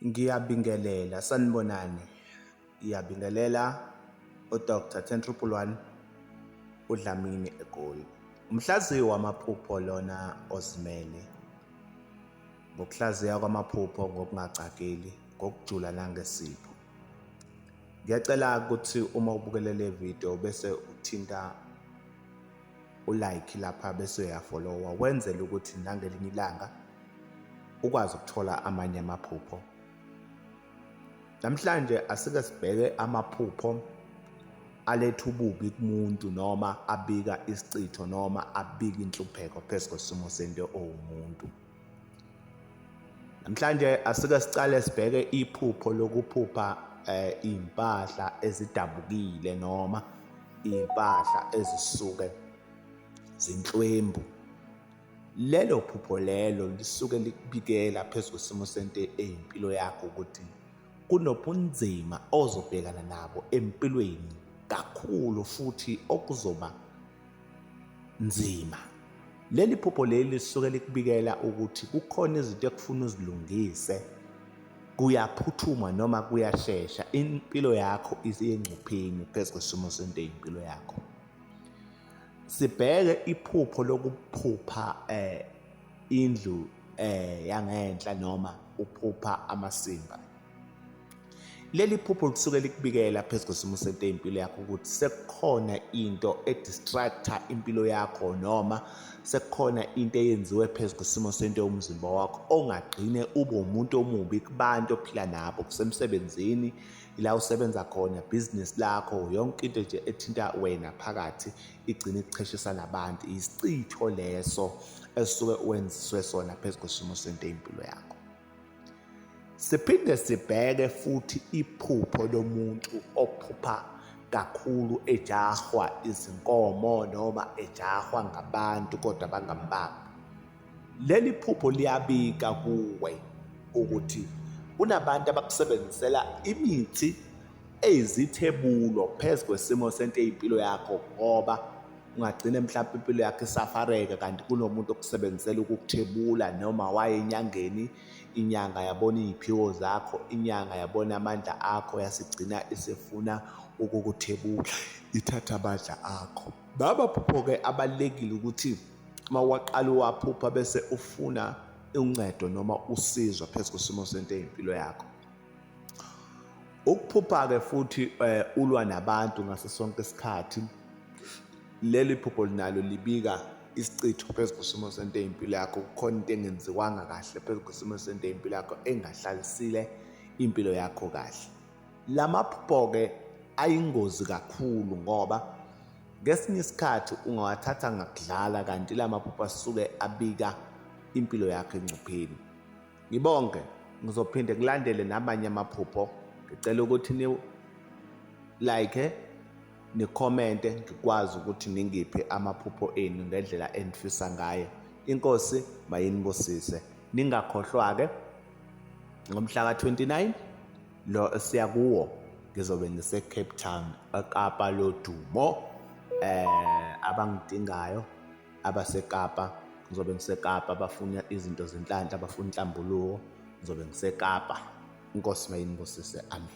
Ngiyabingelela, sanibonani. Ngiyabingelela uDr. Tentrupulwan uDlamini eGoli. Umhlaziyi wamaphupho lona ozimele. Ngokuhlaziya kwamaphupho ngokungacakeli, ngokujula nangesipho. Ngiyacela ukuthi uma ubukele le video bese uthinta ulike lapha bese uyafollowa wenzele ukuthi nangelinye ilanga ukwazi ukuthola amanye amaphupho. Namhlanje asike sibheke amaphupho aletha ububi kumuntu noma abika isicitho noma abika inhlupheko phezu kwesimo sento owumuntu. Namhlanje asike sicale sibheke iphupho lokuphupha impahla ezidabukile noma impahla ezisuke zinhlwembu. Lelo phupho lelo lisuke likubikela phezu kwesimo sento eyimpilo yakho ukuthi kunobunzima ozobhekana nabo empilweni kakhulu futhi okuzoba nzima. Leli phupho leli lisuke likubikela ukuthi kukhona izinto ekufuna uzilungise, kuyaphuthuma noma kuyashesha, impilo yakho isengcupheni phezu kwesimo sento eyimpilo yakho. Sibheke iphupho lokuphupha indlu yangenhla noma uphupha amasimba. Leli phupho lisuke likubikela phezu kwesimo sento eyimpilo yakho ukuthi sekukhona into edistracta impilo yakho noma sekukhona into eyenziwe phezu kwesimo sento yomzimba wakho ongagcine ube umuntu omubi kubantu ophila nabo, kusemsebenzini, ila usebenza khona, business lakho, yonke into nje ethinta wena phakathi igcina ikucheshisa nabantu. Isicitho leso esuke wenziswe sona phezu kwesimo sento eyimpilo yakho. Siphinde sibheke futhi iphupho lomuntu ophupha kakhulu ejahwa izinkomo noma ejahwa ngabantu kodwa bangambambi. Leli phupho liyabika kuwe ukuthi kunabantu abakusebenzisela imithi ezithebula phezu kwesimo sento eyimpilo yakho ngoba ungagcina mhlawumbe impilo yakho isafareka kanti kunomuntu okusebenzisela ukukuthebula noma waye enyangeni, inyanga yabona iziphiwo zakho, inyanga yabona amandla akho yasigcina isefuna ukukuthebula, ithatha amandla akho. Babaphupho-ke abalekile ukuthi mawaqala waphupha bese ufuna uncedo noma usizo phezu kwesimo sento eyimpilo yakho. Ukuphupha-ke futhi ulwa nabantu ngaso sonke isikhathi. Leli phupho linalo libika isicitho phezu kwesimo sento eyimpilo yakho. Kukhona into engenziwanga kahle phezu kwesimo sento eyimpilo yakho engahlalisile impilo yakho kahle. Lamaphupho-ke ayingozi kakhulu ngoba ngesinye isikhathi ungawathatha ngakudlala kanti lamaphupho asuke abika impilo yakho engcupheni. Ngibonke, ngizophinde kulandele namanye amaphupho. Ngicela ukuthi ni like nikhomente ngikwazi ukuthi ningiphe amaphupho enu ngendlela enifisa ngayo. Inkosi mayinibusise. Ningakhohlwa-ke ngomhla ka-29 lo siya kuwo ngizobe ngise Cape Town, eKapa lodumo. Abangidingayo abaseKapa ngizobe ngiseKapa, abafuna izinto zenhlanhla, abafuna inhlambuluko ngizobe ngiseKapa. Inkosi mayinibusise. Amen.